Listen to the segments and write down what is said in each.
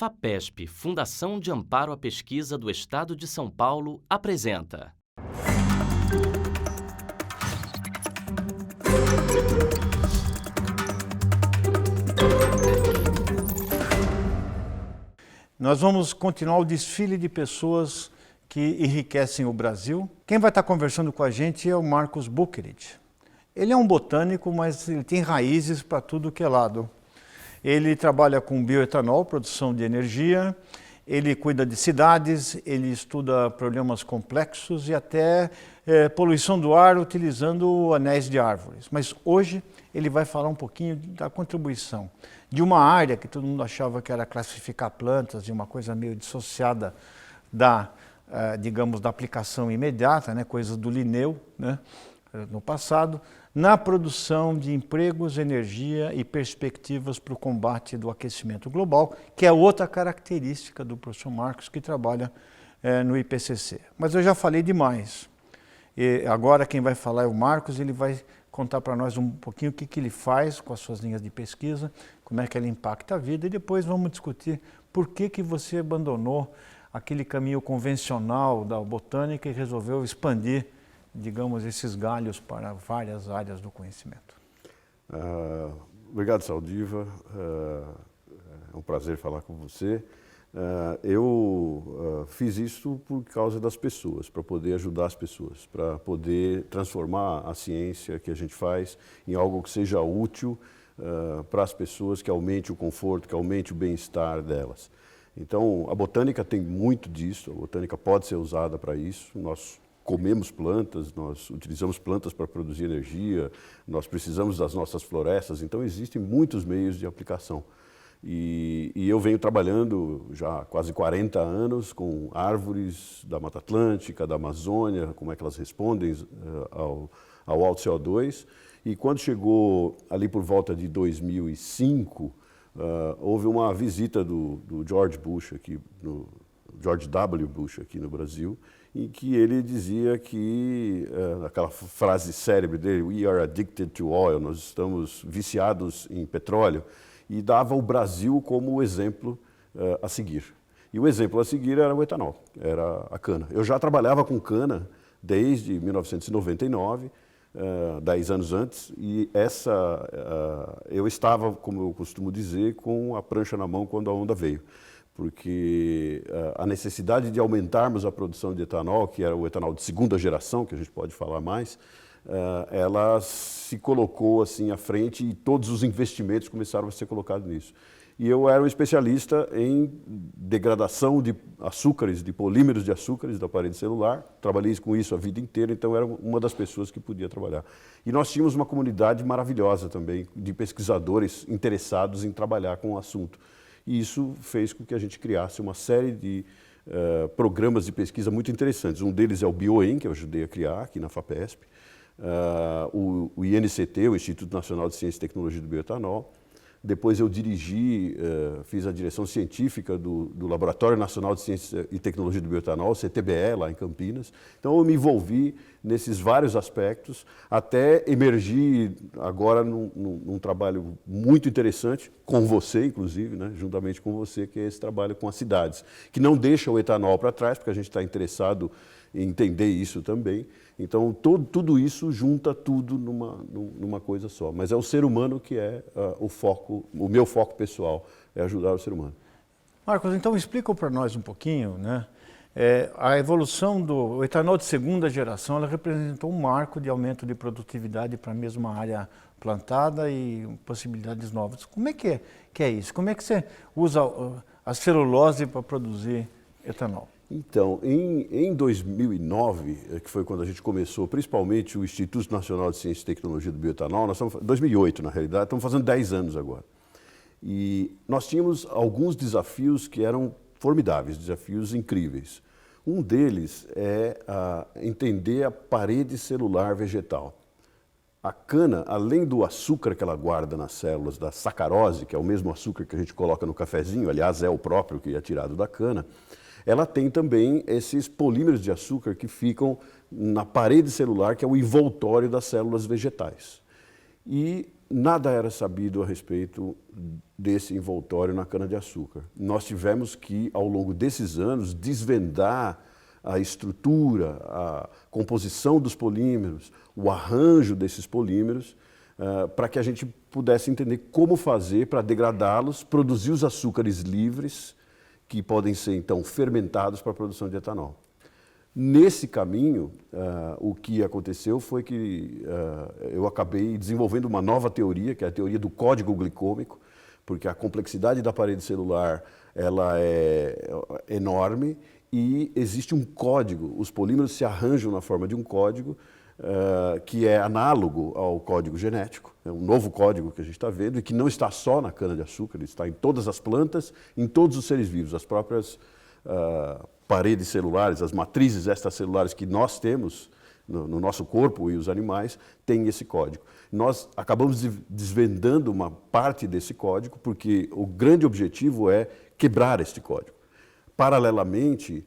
FAPESP, Fundação de Amparo à Pesquisa do Estado de São Paulo, apresenta. Nós vamos continuar o desfile de pessoas que enriquecem o Brasil. Quem vai estar conversando com a gente é o Marcos Buckerit. Ele é um botânico, mas ele tem raízes para tudo que é lado. Ele trabalha com bioetanol, produção de energia, ele cuida de cidades, ele estuda problemas complexos e até poluição do ar utilizando anéis de árvores. Mas hoje ele vai falar um pouquinho da contribuição de uma área que todo mundo achava que era classificar plantas de uma coisa meio dissociada da, digamos, da aplicação imediata, né, coisas do Linneu, né, no passado, na produção de empregos, energia e perspectivas para o combate do aquecimento global, que é outra característica do professor Marcos, que trabalha no IPCC. Mas eu já falei demais. E agora quem vai falar é o Marcos, ele vai contar para nós um pouquinho o que ele faz com as suas linhas de pesquisa, como é que ele impacta a vida, e depois vamos discutir por que você abandonou aquele caminho convencional da botânica e resolveu expandir, digamos, esses galhos para várias áreas do conhecimento. Obrigado, Saldiva. É um prazer falar com você. Eu fiz isso por causa das pessoas, para poder ajudar as pessoas, para poder transformar a ciência que a gente faz em algo que seja útil para as pessoas, que aumente o conforto, que aumente o bem-estar delas. Então, a botânica tem muito disso, a botânica pode ser usada para isso. Nós comemos plantas, nós utilizamos plantas para produzir energia, nós precisamos das nossas florestas, então existem muitos meios de aplicação. E eu venho trabalhando já há quase 40 anos com árvores da Mata Atlântica, da Amazônia, como é que elas respondem ao alto CO2. E quando chegou ali por volta de 2005, houve uma visita do George Bush aqui, George W. Bush aqui no Brasil, em que ele dizia que, aquela frase célebre dele, "We are addicted to oil", nós estamos viciados em petróleo, e dava o Brasil como o exemplo a seguir. E o exemplo a seguir era o etanol, era a cana. Eu já trabalhava com cana desde 1999, 10 anos antes, e eu estava, como eu costumo dizer, com a prancha na mão quando a onda veio. Porque a necessidade de aumentarmos a produção de etanol, que era o etanol de segunda geração, que a gente pode falar mais, ela se colocou assim à frente e todos os investimentos começaram a ser colocados nisso. E eu era um especialista em degradação de açúcares, de polímeros de açúcares da parede celular. Trabalhei com isso a vida inteira, então era uma das pessoas que podia trabalhar. E nós tínhamos uma comunidade maravilhosa também, de pesquisadores interessados em trabalhar com o assunto. E isso fez com que a gente criasse uma série de programas de pesquisa muito interessantes. Um deles é o BioEM, que eu ajudei a criar aqui na FAPESP, o INCT, o Instituto Nacional de Ciência e Tecnologia do Bioetanol. Depois eu dirigi, fiz a direção científica do Laboratório Nacional de Ciência e Tecnologia do Bioetanol, CTBE, lá em Campinas. Então eu me envolvi nesses vários aspectos, até emergir agora num trabalho muito interessante, com você inclusive, né, juntamente com você, que é esse trabalho com as cidades, que não deixa o etanol para trás, porque a gente está interessado em entender isso também. Então, tudo isso junta tudo numa coisa só. Mas é o ser humano que é o meu foco pessoal, é ajudar o ser humano. Marcos, então explica para nós um pouquinho, né? A evolução do etanol de segunda geração, ela representou um marco de aumento de produtividade para a mesma área plantada e possibilidades novas. Como é que é isso? Como é que você usa a celulose para produzir etanol? Então, em 2009, que foi quando a gente começou, principalmente o Instituto Nacional de Ciência e Tecnologia do Bioetanol, 2008 na realidade, estamos fazendo 10 anos agora. E nós tínhamos alguns desafios que eram formidáveis, desafios incríveis. Um deles é entender a parede celular vegetal. A cana, além do açúcar que ela guarda nas células, da sacarose, que é o mesmo açúcar que a gente coloca no cafezinho, aliás, é o próprio que é tirado da cana, ela tem também esses polímeros de açúcar que ficam na parede celular, que é o envoltório das células vegetais. E nada era sabido a respeito desse envoltório na cana-de-açúcar. Nós tivemos que, ao longo desses anos, desvendar a estrutura, a composição dos polímeros, o arranjo desses polímeros, para que a gente pudesse entender como fazer para degradá-los, produzir os açúcares livres, que podem ser, então, fermentados para a produção de etanol. Nesse caminho, o que aconteceu foi que eu acabei desenvolvendo uma nova teoria, que é a teoria do código glicômico, porque a complexidade da parede celular ela é enorme e existe um código. Os polímeros se arranjam na forma de um código que é análogo ao código genético. É um novo código que a gente está vendo e que não está só na cana-de-açúcar, ele está em todas as plantas, em todos os seres vivos. As próprias paredes celulares, as matrizes extracelulares que nós temos no nosso corpo e os animais, têm esse código. Nós acabamos desvendando uma parte desse código porque o grande objetivo é quebrar este código. Paralelamente,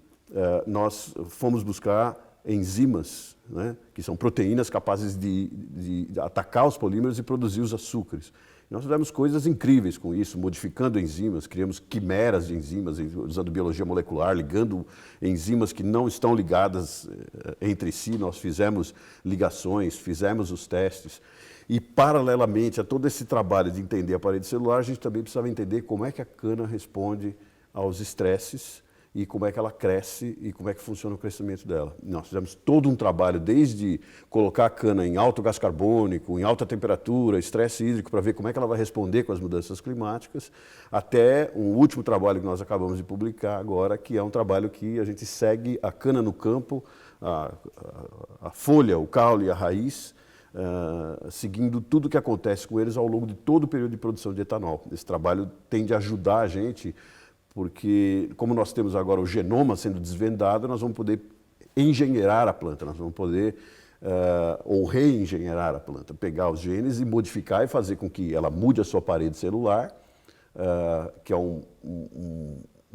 nós fomos buscar enzimas, né, que são proteínas capazes de atacar os polímeros e produzir os açúcares. Nós fizemos coisas incríveis com isso, modificando enzimas, criamos quimeras de enzimas, usando biologia molecular, ligando enzimas que não estão ligadas entre si. Nós fizemos ligações, fizemos os testes. E, paralelamente a todo esse trabalho de entender a parede celular, a gente também precisava entender como é que a cana responde aos estresses e como é que ela cresce e como é que funciona o crescimento dela. Nós fizemos todo um trabalho, desde colocar a cana em alto gás carbônico, em alta temperatura, estresse hídrico, para ver como é que ela vai responder com as mudanças climáticas, até um último trabalho que nós acabamos de publicar agora, que é um trabalho que a gente segue a cana no campo, a folha, o caule e a raiz, seguindo tudo o que acontece com eles ao longo de todo o período de produção de etanol. Esse trabalho tende a ajudar a gente, porque como nós temos agora o genoma sendo desvendado, nós vamos poder engenheirar a planta, nós vamos poder ou reengenheirar a planta, pegar os genes e modificar e fazer com que ela mude a sua parede celular, que é um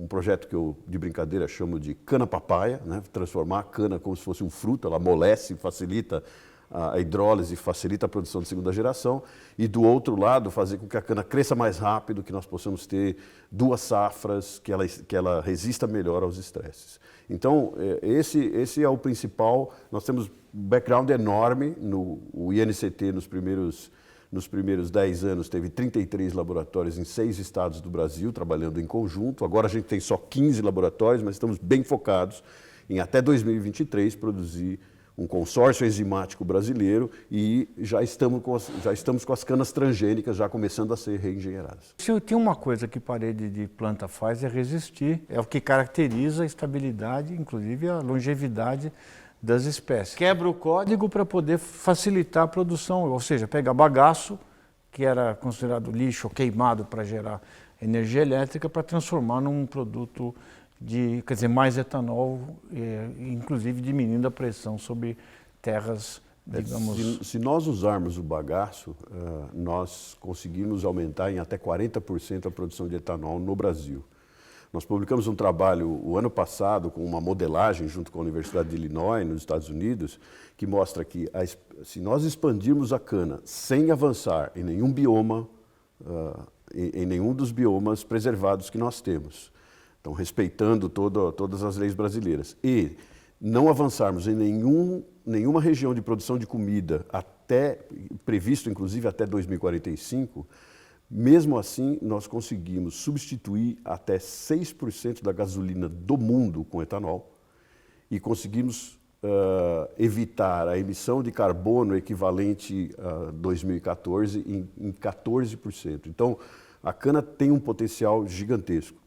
projeto que eu, de brincadeira, chamo de cana-papaya, né? Transformar a cana como se fosse um fruto, ela amolece, facilita a hidrólise, facilita a produção de segunda geração, e do outro lado fazer com que a cana cresça mais rápido, que nós possamos ter 2 safras, que ela resista melhor aos estresses. Então, esse é o principal. Nós temos um background enorme. O INCT, nos primeiros 10 anos, teve 33 laboratórios em 6 estados do Brasil, trabalhando em conjunto. Agora a gente tem só 15 laboratórios, mas estamos bem focados em, até 2023, produzir um consórcio enzimático brasileiro e já estamos com as canas transgênicas já começando a ser reengenheiradas. Se tem uma coisa que parede de planta faz é resistir, é o que caracteriza a estabilidade, inclusive a longevidade das espécies. Quebra o código para poder facilitar a produção, ou seja, pega bagaço, que era considerado lixo ou queimado para gerar energia elétrica, para transformar num produto quer dizer, mais etanol, inclusive diminuindo a pressão sobre terras, digamos... Se nós usarmos o bagaço, nós conseguimos aumentar em até 40% a produção de etanol no Brasil. Nós publicamos um trabalho o ano passado com uma modelagem junto com a Universidade de Illinois, nos Estados Unidos, que mostra que se nós expandirmos a cana sem avançar em nenhum bioma, em nenhum dos biomas preservados que nós temos, então, respeitando todas as leis brasileiras, e não avançarmos em nenhuma região de produção de comida, previsto inclusive até 2045, mesmo assim nós conseguimos substituir até 6% da gasolina do mundo com etanol e conseguimos evitar a emissão de carbono equivalente a 2014 em 14%. Então, a cana tem um potencial gigantesco.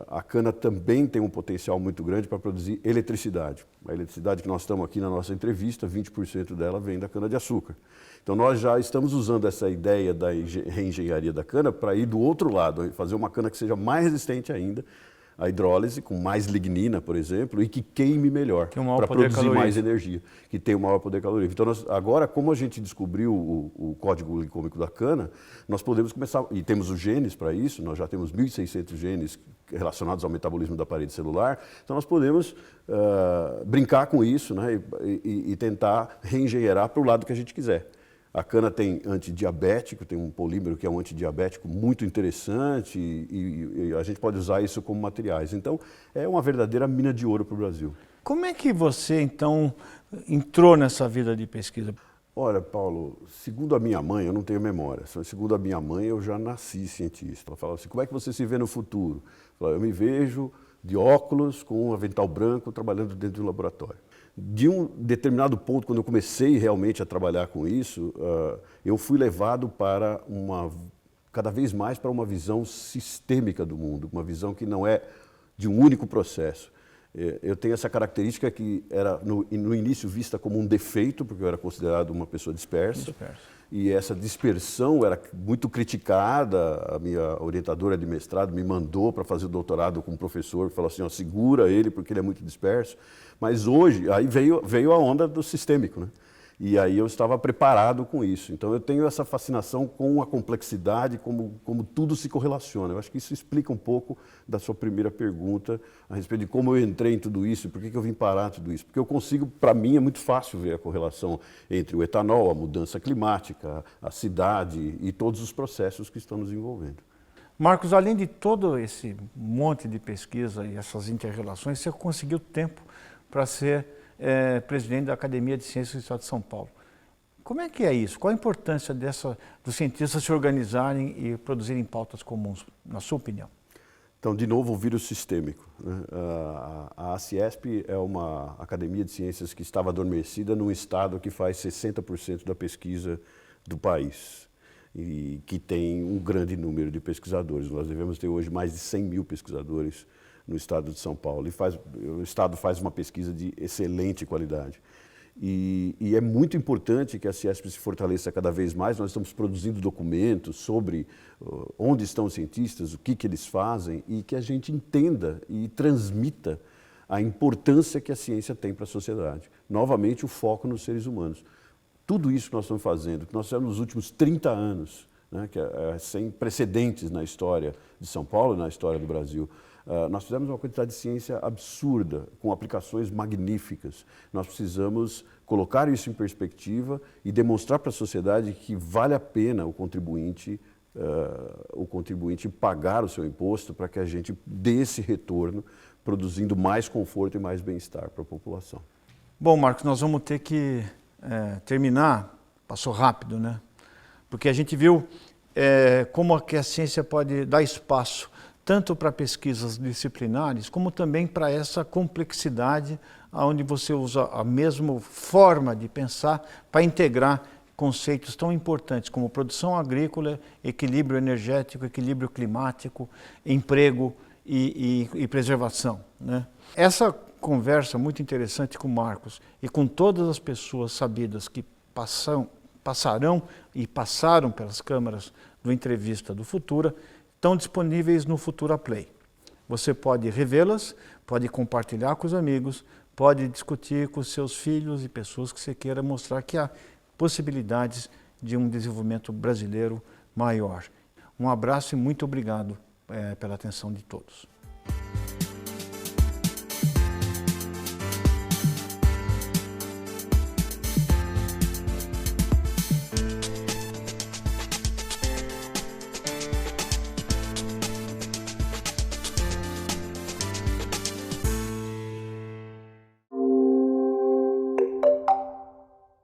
A cana também tem um potencial muito grande para produzir eletricidade. A eletricidade que nós estamos aqui na nossa entrevista, 20% dela vem da cana-de-açúcar. Então nós já estamos usando essa ideia da reengenharia da cana para ir do outro lado, fazer uma cana que seja mais resistente ainda à hidrólise, com mais lignina, por exemplo, e que queime melhor, para produzir mais energia, que tem um maior poder calorífico. Então, agora, como a gente descobriu o código glicômico da cana, nós podemos começar, e temos os genes para isso, nós já temos 1.600 genes relacionados ao metabolismo da parede celular, então nós podemos brincar com isso, né, e tentar reengenheirar para o lado que a gente quiser. A cana tem antidiabético, tem um polímero que é um antidiabético muito interessante e a gente pode usar isso como materiais. Então, é uma verdadeira mina de ouro para o Brasil. Como é que você, então, entrou nessa vida de pesquisa? Olha, Paulo, segundo a minha mãe, eu não tenho memória, segundo a minha mãe eu já nasci cientista. Ela falava assim, como é que você se vê no futuro? Eu me vejo de óculos, com um avental branco, trabalhando dentro de um laboratório. De um determinado ponto, quando eu comecei realmente a trabalhar com isso, eu fui levado para cada vez mais para uma visão sistêmica do mundo, uma visão que não é de um único processo. Eu tenho essa característica que era no início vista como um defeito, porque eu era considerado uma pessoa dispersa. E essa dispersão era muito criticada. A minha orientadora de mestrado me mandou para fazer o doutorado com um professor, falou assim, ó, segura ele porque ele é muito disperso. Mas hoje, aí veio a onda do sistêmico, né? E aí eu estava preparado com isso. Então eu tenho essa fascinação com a complexidade, como tudo se correlaciona. Eu acho que isso explica um pouco da sua primeira pergunta a respeito de como eu entrei em tudo isso, por que eu vim parar tudo isso. Porque eu consigo, para mim é muito fácil ver a correlação entre o etanol, a mudança climática, a cidade e todos os processos que estão nos envolvendo. Marcos, além de todo esse monte de pesquisa e essas inter-relações, você conseguiu tempo para ser presidente da Academia de Ciências do Estado de São Paulo. Como é que é isso? Qual a importância dos cientistas se organizarem e produzirem pautas comuns, na sua opinião? Então, de novo, o vírus sistêmico, né? A ACIESP é uma academia de ciências que estava adormecida num estado que faz 60% da pesquisa do país e que tem um grande número de pesquisadores. Nós devemos ter hoje mais de 100 mil pesquisadores no estado de São Paulo. O estado faz uma pesquisa de excelente qualidade. E é muito importante que a CIESP se fortaleça cada vez mais. Nós estamos produzindo documentos sobre onde estão os cientistas, o que eles fazem, e que a gente entenda e transmita a importância que a ciência tem para a sociedade. Novamente, o foco nos seres humanos. Tudo isso que nós estamos fazendo, que nós fizemos nos últimos 30 anos, né, que é sem precedentes na história de São Paulo e na história do Brasil, nós fizemos uma quantidade de ciência absurda, com aplicações magníficas. Nós precisamos colocar isso em perspectiva e demonstrar para a sociedade que vale a pena o contribuinte pagar o seu imposto para que a gente dê esse retorno, produzindo mais conforto e mais bem-estar para a população. Bom, Marcos, nós vamos ter que terminar. Passou rápido, né? Porque a gente viu como que a ciência pode dar espaço tanto para pesquisas disciplinares, como também para essa complexidade, onde você usa a mesma forma de pensar para integrar conceitos tão importantes como produção agrícola, equilíbrio energético, equilíbrio climático, emprego e preservação, né? Essa conversa muito interessante com o Marcos e com todas as pessoas sabidas que passarão e passaram pelas câmaras do Entrevista do Futura, estão disponíveis no Futura Play. Você pode revê-las, pode compartilhar com os amigos, pode discutir com os seus filhos e pessoas que você queira mostrar que há possibilidades de um desenvolvimento brasileiro maior. Um abraço e muito obrigado pela atenção de todos.